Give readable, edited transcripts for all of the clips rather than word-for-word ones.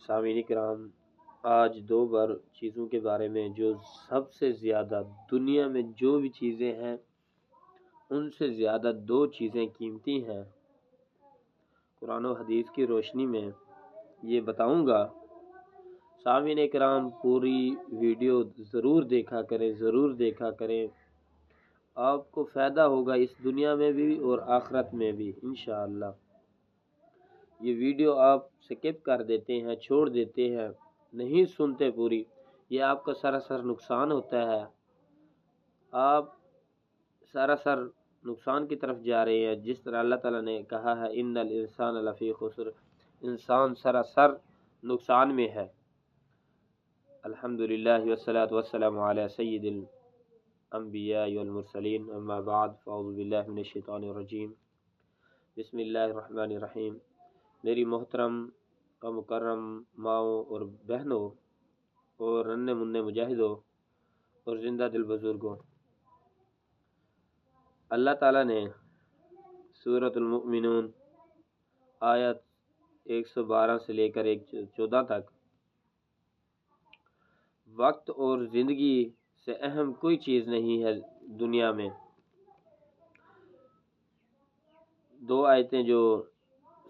سامعین کرام، آج دو چیزوں کے بارے میں جو سب سے زیادہ دنیا میں جو بھی چیزیں ہیں ان سے زیادہ دو چیزیں قیمتی ہیں، قرآن و حدیث کی روشنی میں یہ بتاؤں گا۔ سامعین کرام، پوری ویڈیو ضرور دیکھا کریں، آپ کو فائدہ ہوگا اس دنیا میں بھی اور آخرت میں بھی انشاءاللہ۔ یہ ویڈیو آپ سکپ کر دیتے ہیں، چھوڑ دیتے ہیں، نہیں سنتے پوری، یہ آپ کا سراسر نقصان ہوتا ہے، آپ سراسر نقصان کی طرف جا رہے ہیں۔ جس طرح اللہ تعالیٰ نے کہا ہے ان الانسان لفی خسر، انسان سراسر نقصان میں ہے۔ الحمدللہ والصلاة والسلام علی سید الانبیاء والمرسلین، اما بعد فاعوذ باللہ من الشیطان الرجیم، بسم اللہ الرحمن الرحیم۔ میری محترم و مکرم ماؤں اور بہنوں اور رننے مننے مجاہدوں اور زندہ دل بزرگوں، اللہ تعالیٰ نے سورۃ المؤمنون آیت 112 سے لے کر 114 تک وقت اور زندگی سے اہم کوئی چیز نہیں ہے دنیا میں۔ دو آیتیں جو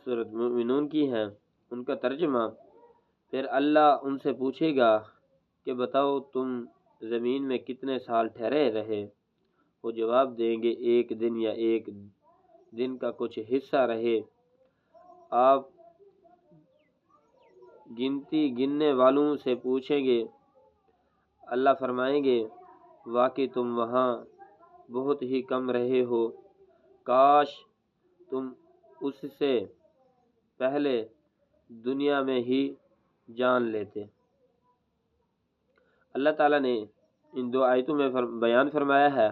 سورۃ المؤمنون کی ہیں ان کا ترجمہ، پھر اللہ ان سے پوچھے گا کہ بتاؤ تم زمین میں کتنے سال ٹھہرے رہے؟ وہ جواب دیں گے ایک دن یا ایک دن کا کچھ حصہ رہے۔ آپ گننے والوں سے پوچھیں گے، اللہ فرمائیں گے واقعی تم وہاں بہت ہی کم رہے ہو، کاش تم اس سے پہلے دنیا میں ہی جان لیتے۔ اللہ تعالیٰ نے ان دو آیتوں میں بیان فرمایا ہے،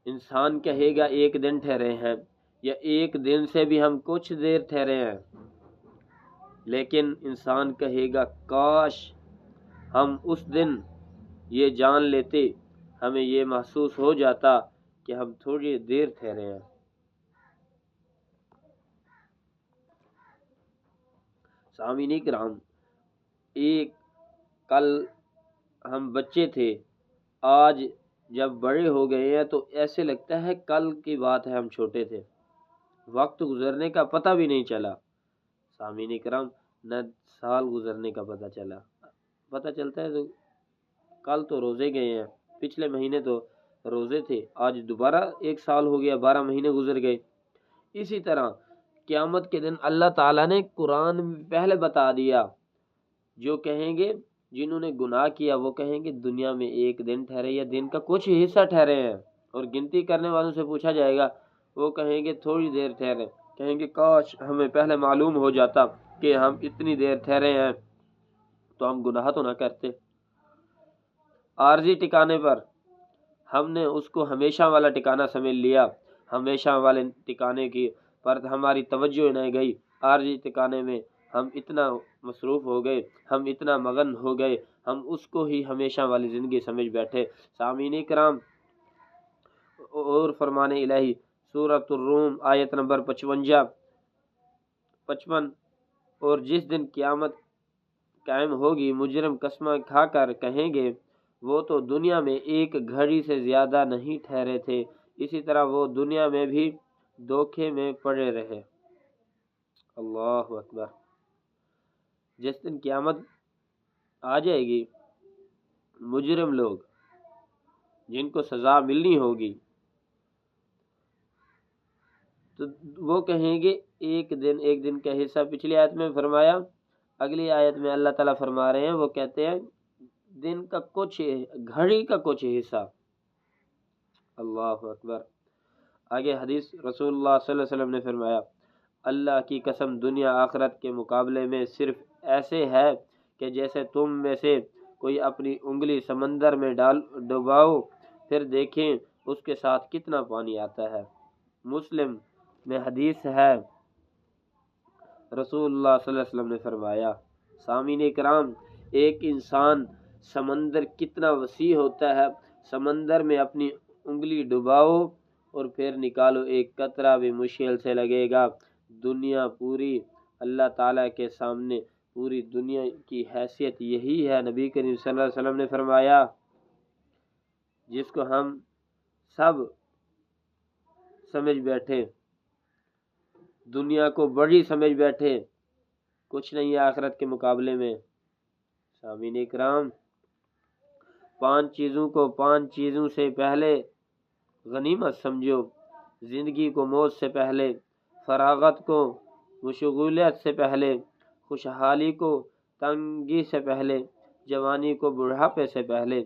انسان کہے گا ایک دن ٹھہرے ہیں یا ایک دن سے بھی ہم کچھ دیر ٹھہرے ہیں، لیکن انسان کہے گا کاش ہم اس دن یہ جان لیتے، ہمیں یہ محسوس ہو جاتا کہ ہم تھوڑی دیر ٹھہرے ہیں۔ سامعین کرام، کل ہم بچے تھے، آج جب بڑے ہو گئے ہیں تو ایسے لگتا ہے کل کی بات ہے ہم چھوٹے تھے، وقت گزرنے کا پتہ بھی نہیں چلا۔ سامعین کرام، نہ سال گزرنے کا پتہ چلتا ہے، تو کل تو روزے گئے ہیں، پچھلے مہینے تو روزے تھے، آج دوبارہ ایک سال ہو گیا، 12 مہینے گزر گئے۔ اسی طرح قیامت کے دن اللہ تعالیٰ نے قرآن میں پہلے بتا دیا، جو کہیں گے جنہوں نے گناہ کیا وہ کہیں گے دنیا میں ایک دن ٹھہرے یا دن کا کچھ حصہ ٹھہرے ہیں، اور گنتی کرنے والوں سے پوچھا جائے گا، وہ کہیں گے تھوڑی دیر ٹھہرے، کہیں گے کاش ہمیں پہلے معلوم ہو جاتا کہ ہم اتنی دیر ٹھہرے ہیں تو ہم گناہ تو نہ کرتے۔ عارضی ٹھکانے پر ہم نے اس کو ہمیشہ والا ٹھکانہ سمجھ لیا، ہمیشہ والے ٹھکانے کی پر ہماری توجہ نہیں گئی، عارضی ٹھکانے میں ہم اتنا مصروف ہو گئے، ہم اتنا مگن ہو گئے، ہم اس کو ہی ہمیشہ والی زندگی سمجھ بیٹھے۔ سامعین کرام، اور فرمان الہی سورۃ الروم آیت نمبر 55، اور جس دن قیامت قائم ہوگی مجرم قسمیں کھا کر کہیں گے وہ تو دنیا میں ایک گھڑی سے زیادہ نہیں ٹھہرے تھے، اسی طرح وہ دنیا میں بھی دھوکے میں پڑے رہے۔ اللہ اکبر۔ جس دن قیامت آ جائے گی، مجرم لوگ جن کو سزا ملنی ہوگی تو وہ کہیں گے ایک دن کا حصہ، پچھلی آیت میں فرمایا، اگلی آیت میں اللہ تعالیٰ فرما رہے ہیں، وہ کہتے ہیں دن کا کچھ گھڑی کا کچھ حصہ۔ اللہ اکبر۔ آگے حدیث رسول اللہ صلی اللہ علیہ وسلم نے فرمایا، اللہ کی قسم دنیا آخرت کے مقابلے میں صرف ایسے ہے کہ جیسے تم میں سے کوئی اپنی انگلی سمندر میں ڈباؤ، پھر دیکھیں اس کے ساتھ کتنا پانی آتا ہے۔ مسلم میں حدیث ہے، رسول اللہ صلی اللہ علیہ وسلم نے فرمایا، سامعین کرام، ایک انسان سمندر کتنا وسیع ہوتا ہے، سمندر میں اپنی انگلی ڈباؤ اور پھر نکالو، ایک قطرہ بھی مشکل سے لگے گا۔ دنیا پوری اللہ تعالیٰ کے سامنے پوری دنیا کی حیثیت یہی ہے۔ نبی کریم صلی اللہ علیہ وسلم نے فرمایا جس کو ہم سب سمجھ بیٹھے، دنیا کو بڑی سمجھ بیٹھے، کچھ نہیں ہے آخرت کے مقابلے میں۔ سامعین اکرام، 5 چیزوں کو 5 چیزوں سے پہلے غنیمت سمجھو۔ زندگی کو موت سے پہلے، فراغت کو مشغولیت سے پہلے، خوشحالی کو تنگی سے پہلے، جوانی کو بڑھاپے سے پہلے،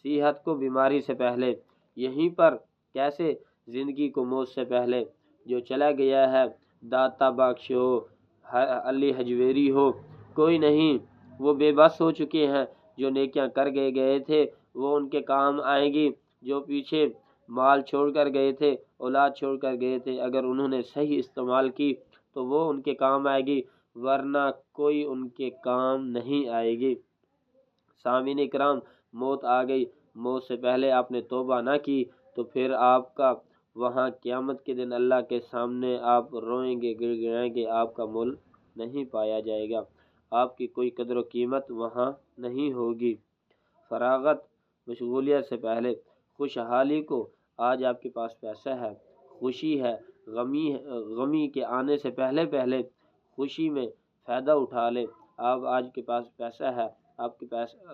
صحت کو بیماری سے پہلے۔ یہیں پر کیسے؟ زندگی کو موت سے پہلے۔ جو چلا گیا ہے، داتا بخش ہو، علی حجویری ہو، کوئی نہیں، وہ بے بس ہو چکے ہیں۔ جو نیکیاں کر گئے تھے وہ ان کے کام آئیں گی۔ جو پیچھے مال چھوڑ کر گئے تھے، اولاد چھوڑ کر گئے تھے، اگر انہوں نے صحیح استعمال کی تو وہ ان کے کام آئے گی، ورنہ کوئی ان کے کام نہیں آئے گی۔ سامعین کرام، موت آ گئی، موت سے پہلے آپ نے توبہ نہ کی تو پھر آپ کا وہاں قیامت کے دن اللہ کے سامنے آپ روئیں گے، گر گرائیں گے، آپ کا مول نہیں پایا جائے گا، آپ کی کوئی قدر و قیمت وہاں نہیں ہوگی۔ فراغت، مشغولیت سے پہلے، خوشحالی کو، آج آپ کے پاس پیسہ ہے، خوشی ہے، غمی کے آنے سے پہلے خوشی میں فائدہ اٹھا لے۔ آپ آج کے پاس پیسہ ہے، آپ کے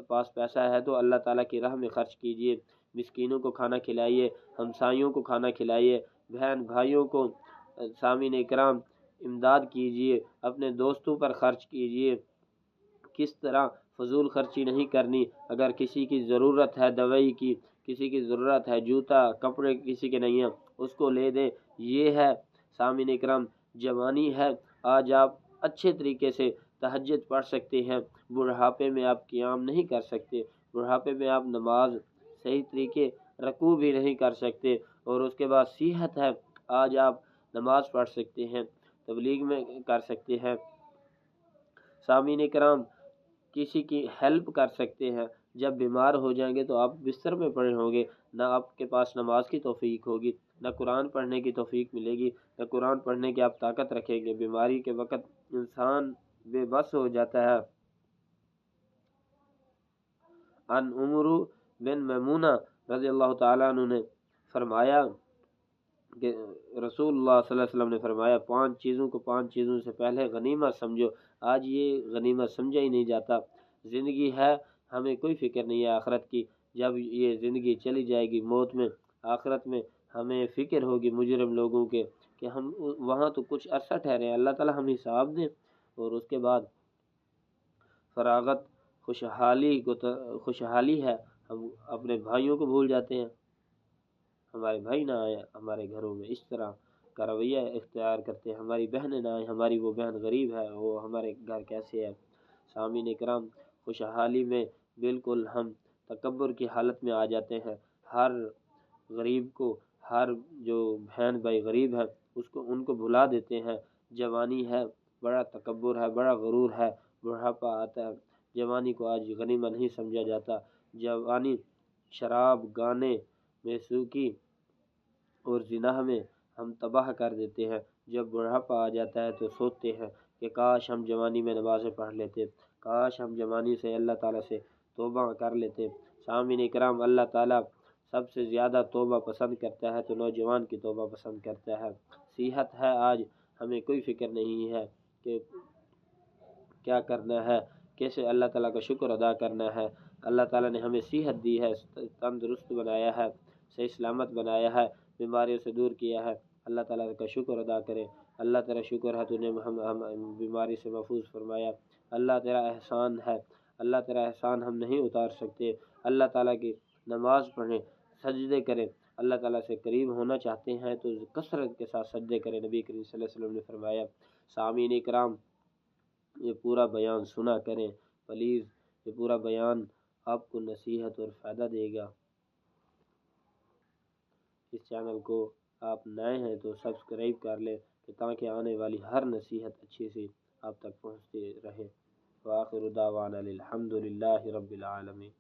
پاس پیسہ ہے تو اللہ تعالیٰ کی راہ میں خرچ کیجئے، مسکینوں کو کھانا کھلائیے، ہمسایوں کو کھانا کھلائیے، بہن بھائیوں کو، سامعین اکرام، امداد کیجئے، اپنے دوستوں پر خرچ کیجئے۔ کس طرح فضول خرچی نہیں کرنی۔ اگر کسی کی ضرورت ہے دوائی کی، کسی کی ضرورت ہے جوتا کپڑے کسی کے نہیں ہیں، اس کو لے دیں۔ یہ ہے سامعین اکرام، جوانی ہے، آج آپ اچھے طریقے سے تہجد پڑھ سکتے ہیں، بڑھاپے میں آپ قیام نہیں کر سکتے، بڑھاپے میں آپ نماز صحیح طریقے رکوع بھی نہیں کر سکتے، اور اس کے بعد صحت ہے، آج آپ نماز پڑھ سکتے ہیں، تبلیغ میں کر سکتے ہیں، سامعین کرام کسی کی ہیلپ کر سکتے ہیں۔ جب بیمار ہو جائیں گے تو آپ بستر میں پڑے ہوں گے، نہ آپ کے پاس نماز کی توفیق ہوگی، نہ قرآن پڑھنے کی توفیق ملے گی، نہ قرآن پڑھنے کی آپ طاقت رکھیں گے۔ بیماری کے وقت انسان بے بس ہو جاتا ہے۔ ان عمر بن میمونہ رضی اللہ تعالیٰ عنہ نے فرمایا کہ رسول اللہ صلی اللہ علیہ وسلم نے فرمایا 5 چیزوں کو 5 چیزوں سے پہلے غنیمت سمجھو۔ آج یہ غنیمت سمجھا ہی نہیں جاتا۔ زندگی ہے، ہمیں کوئی فکر نہیں ہے آخرت کی۔ جب یہ زندگی چلی جائے گی موت میں، آخرت میں ہمیں فکر ہوگی مجرم لوگوں کے کہ ہم وہاں تو کچھ عرصہ ٹھہرے ہیں، اللہ تعالیٰ ہم حساب دیں۔ اور اس کے بعد فراغت، خوشحالی ہے، ہم اپنے بھائیوں کو بھول جاتے ہیں، ہمارے بھائی نہ آئے ہمارے گھروں میں، اس طرح کا رویہ اختیار کرتے ہیں، ہماری بہنیں نہ آئیں، ہماری وہ بہن غریب ہے، وہ ہمارے گھر کیسے ہے۔ سامعین کرام، خوشحالی میں بالکل ہم تکبر کی حالت میں آ جاتے ہیں۔ ہر غریب کو، ہر جو بہن بھائی غریب ہے ان کو بھلا دیتے ہیں۔ جوانی ہے، بڑا تکبر ہے، بڑا غرور ہے، بڑھاپا آتا ہے، جوانی کو آج غنیمت نہیں سمجھا جاتا۔ جوانی شراب، گانے، موسیقی اور زنا میں ہم تباہ کر دیتے ہیں۔ جب بڑھاپا آ جاتا ہے تو سوچتے ہیں کہ کاش ہم جوانی میں نمازیں پڑھ لیتے، کاش ہم جوانی سے اللہ تعالیٰ سے توبہ کر لیتے۔ سامعین اکرام، اللہ تعالیٰ سب سے زیادہ توبہ پسند کرتا ہے تو نوجوان کی توبہ پسند کرتا ہے۔ صحت ہے، آج ہمیں کوئی فکر نہیں ہے کہ کیا کرنا ہے، کیسے اللہ تعالیٰ کا شکر ادا کرنا ہے۔ اللہ تعالیٰ نے ہمیں صحت دی ہے، تندرست بنایا ہے، صحیح سلامت بنایا ہے، بیماریوں سے دور کیا ہے۔ اللہ تعالیٰ کا شکر ادا کریں۔ اللہ تیرا شکر ہے، تو نے ہم بیماری سے محفوظ فرمایا۔ اللہ تیرا احسان ہے، اللہ تیرا احسان ہم نہیں اتار سکتے۔ اللہ تعالیٰ کی نماز پڑھیں، سجدے کریں۔ اللہ تعالیٰ سے قریب ہونا چاہتے ہیں تو کثرت کے ساتھ سجدے کریں۔ نبی کریم صلی اللہ علیہ وسلم نے فرمایا۔ سامعین اکرام، یہ پورا بیان سنا کریں پلیز، یہ پورا بیان آپ کو نصیحت اور فائدہ دے گا۔ اس چینل کو آپ نئے ہیں تو سبسکرائب کر لیں کہ تاکہ آنے والی ہر نصیحت اچھی سی آپ تک پہنچتی رہے۔ وآخر دعوانا الحمد للہ رب العالمین۔